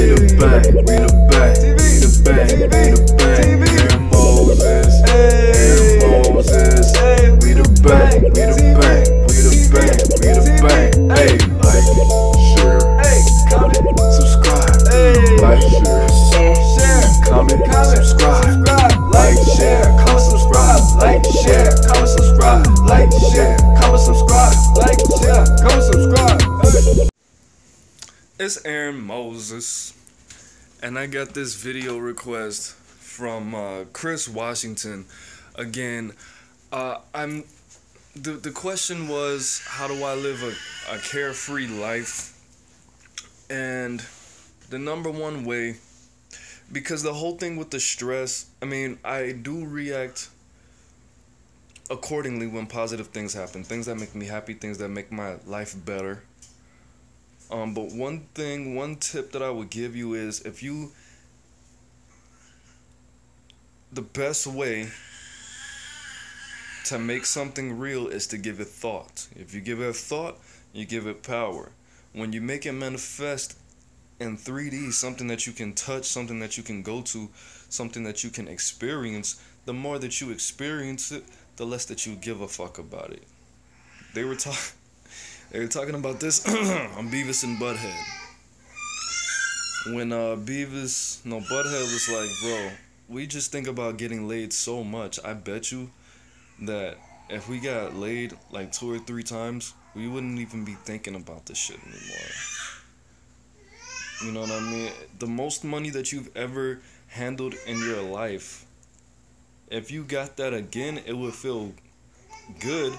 the bang, we the bang, we the bang, we the bang. AaroniMoses, AaroniMoses, we the bang, we the bang, we the bang, we the bang. Hey, like, share, comment, subscribe, like, share, comment, subscribe, like, share, comment, subscribe, like, share, comment, subscribe, like, share, comment, subscribe, like, share, comment, subscribe. It's AaroniMoses, and I got this video request from Chris Washington. Again, the question was, how do I live a carefree life? And the number one way, because the whole thing with the stress, I mean, I do react accordingly when positive things happen, things that make me happy, things that make my life better. But one tip that I would give you is, the best way to make something real is to give it thought. If you give it thought, you give it power. When you make it manifest in 3D, something that you can touch, something that you can go to, something that you can experience, the more that you experience it, the less that you give a fuck about it. They were talking about this on Beavis and Butthead. When Butthead was like, bro, we just think about getting laid so much. I bet you that if we got laid like 2 or 3 times, we wouldn't even be thinking about this shit anymore. You know what I mean? The most money that you've ever handled in your life, if you got that again, it would feel good.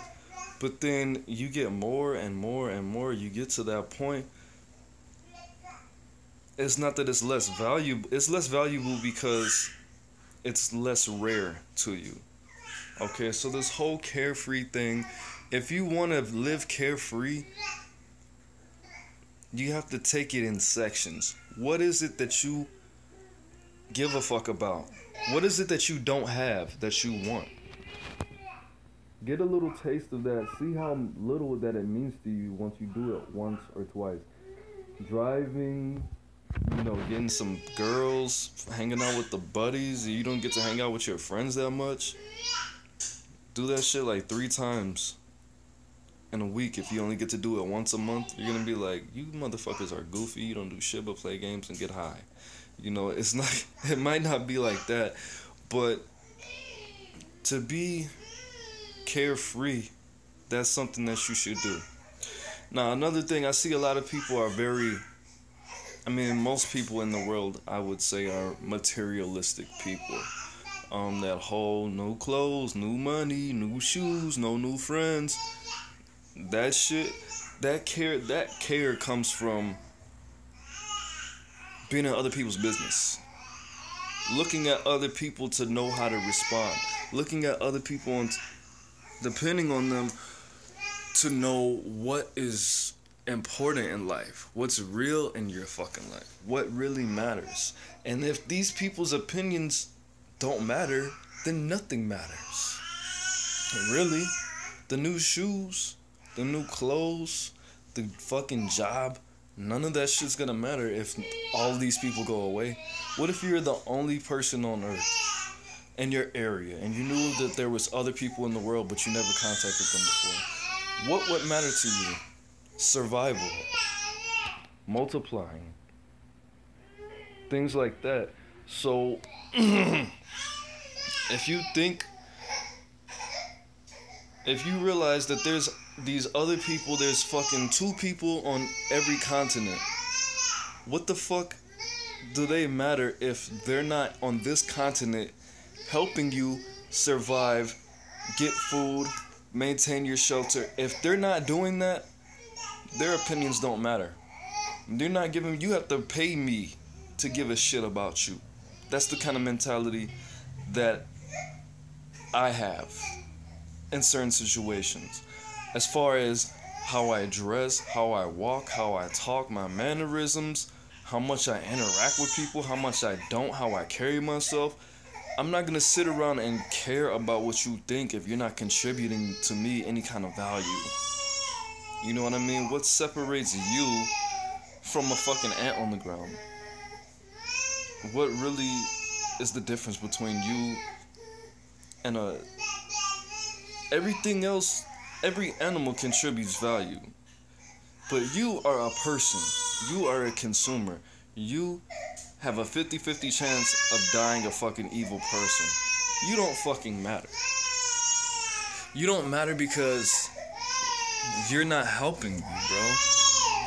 But then you get more and more and more. You get to that point. It's not that it's less valuable. It's less valuable because it's less rare to you. Okay, so this whole carefree thing, if you want to live carefree, you have to take it in sections. What is it that you give a fuck about? What is it that you don't have that you want? Get a little taste of that. See how little that it means to you once you do it once or twice. Driving, getting some girls, hanging out with the buddies. You don't get to hang out with your friends that much. Do that shit like 3 times in a week. If you only get to do it once a month, you're gonna be like, you motherfuckers are goofy. You don't do shit but play games and get high. It's not. It might not be like that, but to be carefree, that's something that you should do. Now, another thing, I see a lot of people are most people in the world, I would say, are materialistic people. That whole no clothes, new money, new shoes, no new friends. That shit, that care comes from being in other people's business. Looking at other people to know how to respond. Looking at other people and depending on them to know what is important in life, what's real in your fucking life, what really matters. And if these people's opinions don't matter, then nothing matters. Really, the new shoes, the new clothes, the fucking job, none of that shit's gonna matter if all these people go away. What if you're the only person on earth in your area and you knew that there was other people in the world but you never contacted them before? What would matter to you? Survival, multiplying, things like that. So if you realize that there's these other people, there's fucking 2 people on every continent, what the fuck do they matter if they're not on this continent helping you survive, get food, maintain your shelter? If they're not doing that, their opinions don't matter. They're not giving. You have to pay me to give a shit about you. That's the kind of mentality that I have in certain situations. As far as how I dress, how I walk, how I talk, my mannerisms, how much I interact with people, how much I don't, how I carry myself. I'm not gonna sit around and care about what you think if you're not contributing to me any kind of value. You know what I mean? What separates you from a fucking ant on the ground? what really is the difference between you and everything else? Every animal contributes value, but you are a person. You are a consumer. You have a 50-50 chance of dying a fucking evil person. You don't fucking matter. You don't matter because you're not helping me, bro.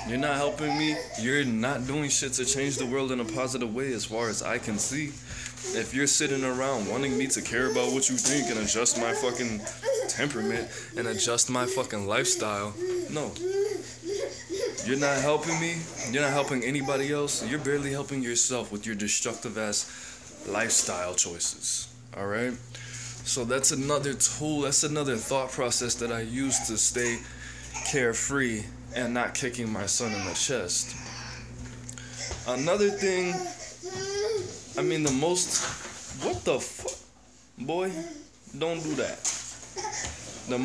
You're not helping me. You're not doing shit to change the world in a positive way as far as I can see. If you're sitting around wanting me to care about what you think and adjust my fucking temperament and adjust my fucking lifestyle, no. You're not helping me. You're not helping anybody else. You're barely helping yourself with your destructive ass lifestyle choices. Alright? So that's another tool, that's another thought process that I use to stay carefree and not kicking my son in the chest. Another thing, I mean what the fuck? Boy, don't do that. The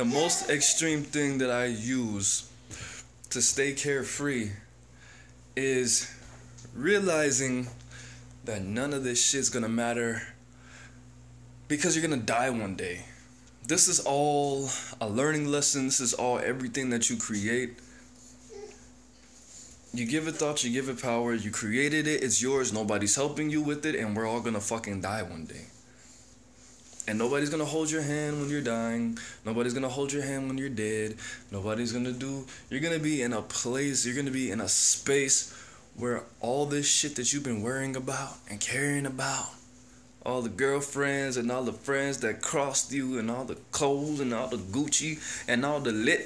most extreme thing that I use to stay carefree is realizing that none of this shit's gonna matter because you're gonna die one day. This is all a learning lesson. This is all everything that you create. You give it thought, you give it power, you created it, it's yours, nobody's helping you with it, and we're all gonna fucking die one day. And nobody's gonna hold your hand when you're dying. Nobody's gonna hold your hand when you're dead. Nobody's gonna you're gonna be in a place, you're gonna be in a space where all this shit that you've been worrying about and caring about, all the girlfriends and all the friends that crossed you and all the clothes and all the Gucci and all the lit,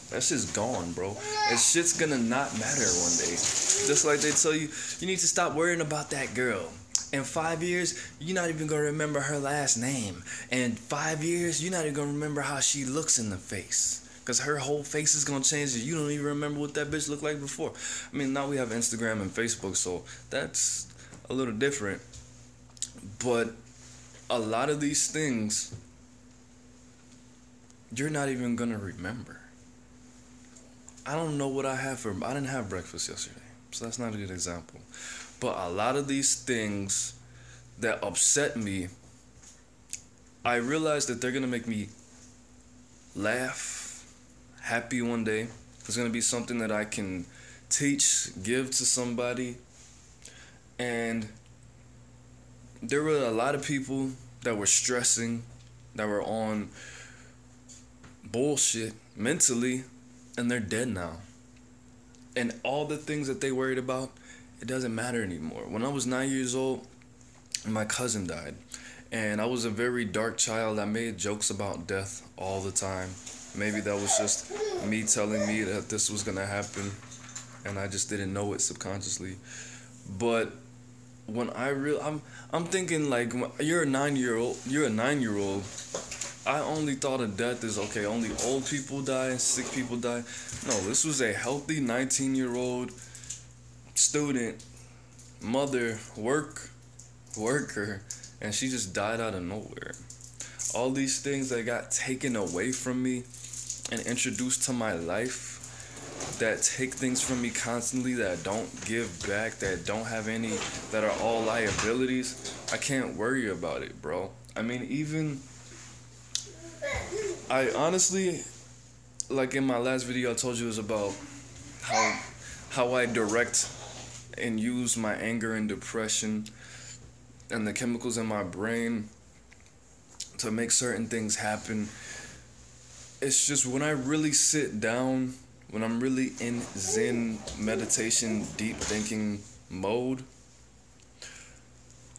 that shit's gone, bro. And shit's gonna not matter one day. Just like they tell you, you need to stop worrying about that girl. In 5 years, you're not even gonna remember her last name. In 5 years, you're not even gonna remember how she looks in the face. Because her whole face is gonna change and you don't even remember what that bitch looked like before. I mean, now we have Instagram and Facebook, so that's a little different. But a lot of these things, you're not even gonna remember. I don't know what I didn't have breakfast yesterday, so that's not a good example. But a lot of these things that upset me, I realize that they're gonna make me laugh, happy one day. It's gonna be something that I can teach, give to somebody. And there were a lot of people that were stressing, that were on bullshit mentally, and they're dead now. And all the things that they worried about, it doesn't matter anymore. When I was 9 years old, my cousin died. And I was a very dark child. I made jokes about death all the time. Maybe that was just me telling me that this was gonna happen, and I just didn't know it subconsciously. But when I'm thinking, like, you're a 9-year-old. I only thought of death as, okay, only old people die, sick people die. No, this was a healthy 19-year-old student, mother, worker, and she just died out of nowhere. All these things that got taken away from me and introduced to my life, that take things from me constantly, that don't give back, that don't have any, that are all liabilities, I can't worry about it, bro. I mean, I honestly, like in my last video I told you, it was about how I direct and use my anger and depression and the chemicals in my brain to make certain things happen. It's just when I really sit down, when I'm really in Zen meditation, deep thinking mode,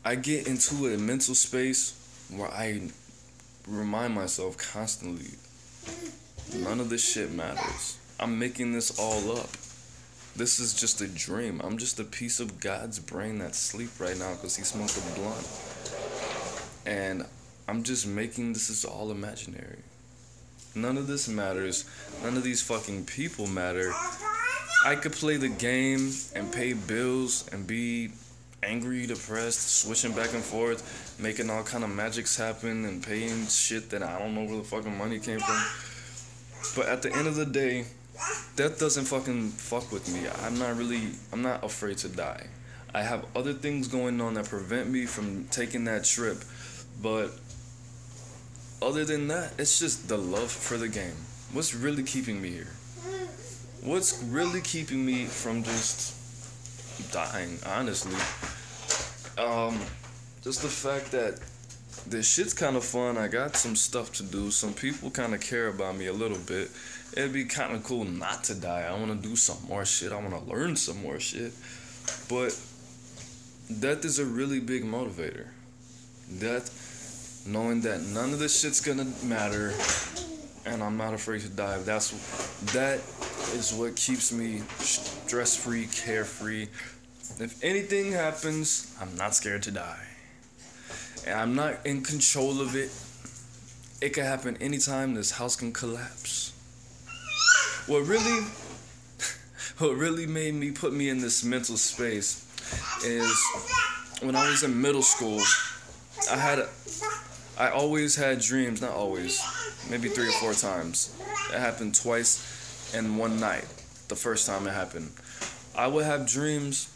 I get into a mental space where I remind myself constantly, none of this shit matters. I'm making this all up. This is just a dream. I'm just a piece of God's brain that's asleep right now because he smoked a blunt. And I'm just making this is all imaginary. None of this matters. None of these fucking people matter. I could play the game and pay bills and be angry, depressed, switching back and forth, making all kind of magics happen and paying shit that I don't know where the fucking money came from. But at the end of the day, death doesn't fucking fuck with me. I'm not afraid to die. I have other things going on that prevent me from taking that trip, but other than that, it's just the love for the game. What's really keeping me here? What's really keeping me from just dying, honestly? Just the fact that this shit's kind of fun. I got some stuff to do. Some people kind of care about me a little bit. It'd be kind of cool not to die. I want to do some more shit. I want to learn some more shit. But death is a really big motivator. Death, knowing that none of this shit's gonna matter, and I'm not afraid to die. That is what keeps me stress-free, carefree. If anything happens, I'm not scared to die. And I'm not in control of it. It can happen anytime. This house can collapse. What really made me put me in this mental space is when I was in middle school, I always had dreams, not always, maybe 3 or 4 times. It happened twice in one night, the first time it happened. I would have dreams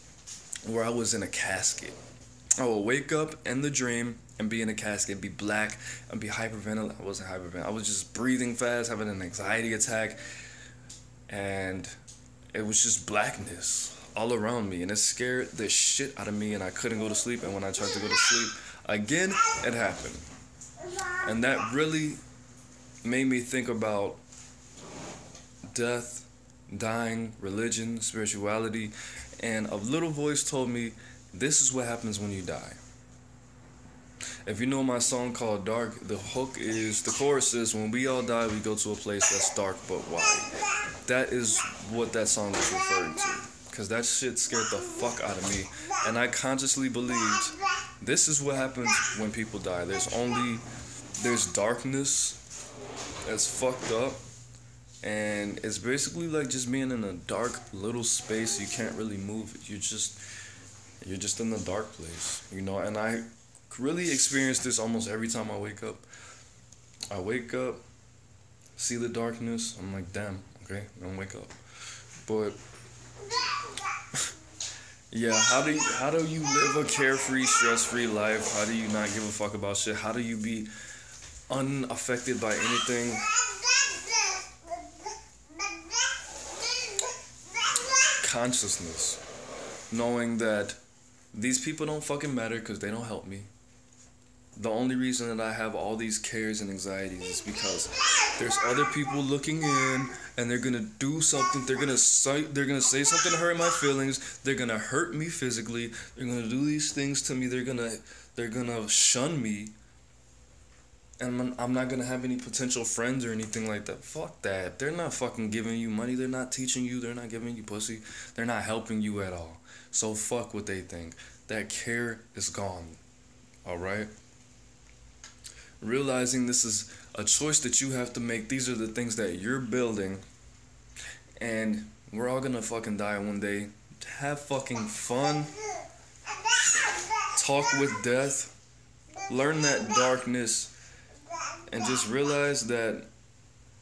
where I was in a casket. I would wake up in the dream and be in a casket, be black, and be hyperventilating. I wasn't hyperventilating. I was just breathing fast, having an anxiety attack, and it was just blackness all around me, and it scared the shit out of me, and I couldn't go to sleep. And when I tried to go to sleep again, it happened. And that really made me think about death, dying, religion, spirituality, and a little voice told me, this is what happens when you die. If you know my song called Dark, the chorus is, when we all die, we go to a place that's dark, but why? That is what that song is referring to. Because that shit scared the fuck out of me. And I consciously believed, this is what happens when people die. There's darkness that's fucked up. And it's basically like just being in a dark little space. You can't really move. You're just in the dark place, you know. And I really experience this almost every time I wake up. I wake up, see the darkness. I'm like, damn, okay, don't wake up. But yeah, how do you live a carefree, stress-free life? How do you not give a fuck about shit? How do you be unaffected by anything? Consciousness. Knowing that these people don't fucking matter because they don't help me. The only reason that I have all these cares and anxieties is because there's other people looking in, and they're gonna do something. They're gonna say something to hurt my feelings. They're gonna hurt me physically. They're gonna do these things to me. They're gonna shun me, and I'm not gonna have any potential friends or anything like that. Fuck that. They're not fucking giving you money. They're not teaching you. They're not giving you pussy. They're not helping you at all. So fuck what they think. That care is gone. All right? Realizing this is a choice that you have to make. These are the things that you're building. And we're all gonna fucking die one day. Have fucking fun. Talk with death. Learn that darkness. And just realize that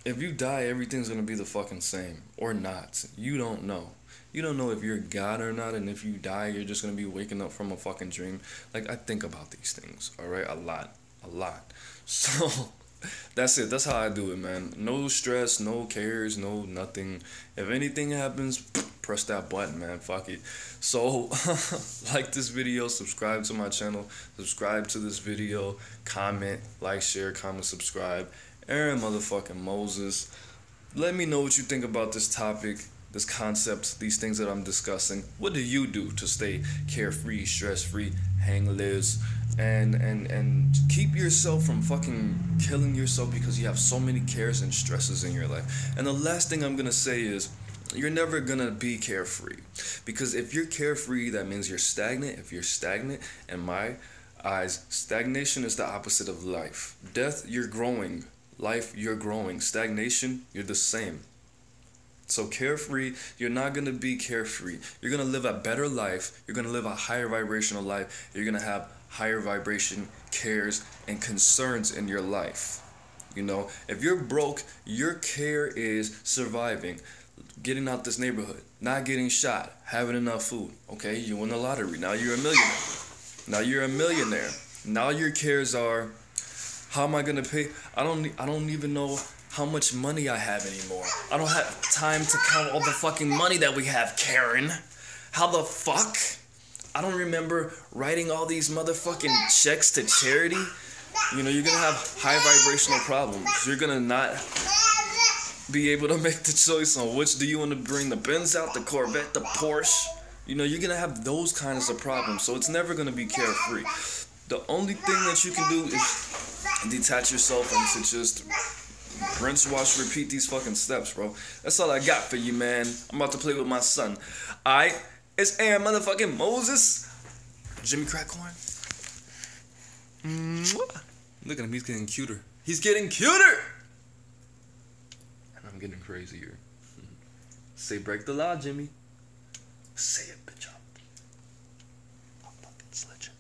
if you die, everything's gonna be the fucking same. Or not. You don't know. You don't know if you're God or not, and if you die, you're just gonna be waking up from a fucking dream. Like, I think about these things, alright? A lot. So, that's it. That's how I do it, man. No stress, no cares, no nothing. If anything happens, press that button, man. Fuck it. So, like this video, subscribe to my channel, subscribe to this video, comment, like, share, comment, subscribe. AaroniMoses. Let me know what you think about this topic, this concept, these things that I'm discussing. What do you do to stay carefree, stress-free, hang loose, and keep yourself from fucking killing yourself because you have so many cares and stresses in your life? And the last thing I'm gonna say is, you're never gonna be carefree, because if you're carefree, that means you're stagnant. If you're stagnant, in my eyes, stagnation is the opposite of life. Death, you're growing. Life, you're growing. Stagnation, you're the same. So carefree, you're not going to be carefree. You're going to live a better life. You're going to live a higher vibrational life. You're going to have higher vibration cares and concerns in your life. You know, if you're broke, your care is surviving. getting out this neighborhood, not getting shot, having enough food. Okay, you win the lottery. Now you're a millionaire. Now you're a millionaire. Now your cares are, how am I gonna pay? I don't even know how much money I have anymore. I don't have time to count all the fucking money that we have, Karen. How the fuck? I don't remember writing all these motherfucking checks to charity. You know, you're gonna have high vibrational problems. You're gonna not be able to make the choice on which do you want to bring, the Benz out, the Corvette, the Porsche. You know, you're gonna have those kinds of problems. So it's never gonna be carefree. The only thing that you can do is detach yourself and to just rinse, wash, repeat these fucking steps, bro. That's all I got for you, man. I'm about to play with my son. Alright, it's motherfucking Moses. Jimmy Crackhorn. Look at him, he's getting cuter. He's getting cuter! And I'm getting crazier. Say break the law, Jimmy. Say it, bitch up. I'll fucking sledge it.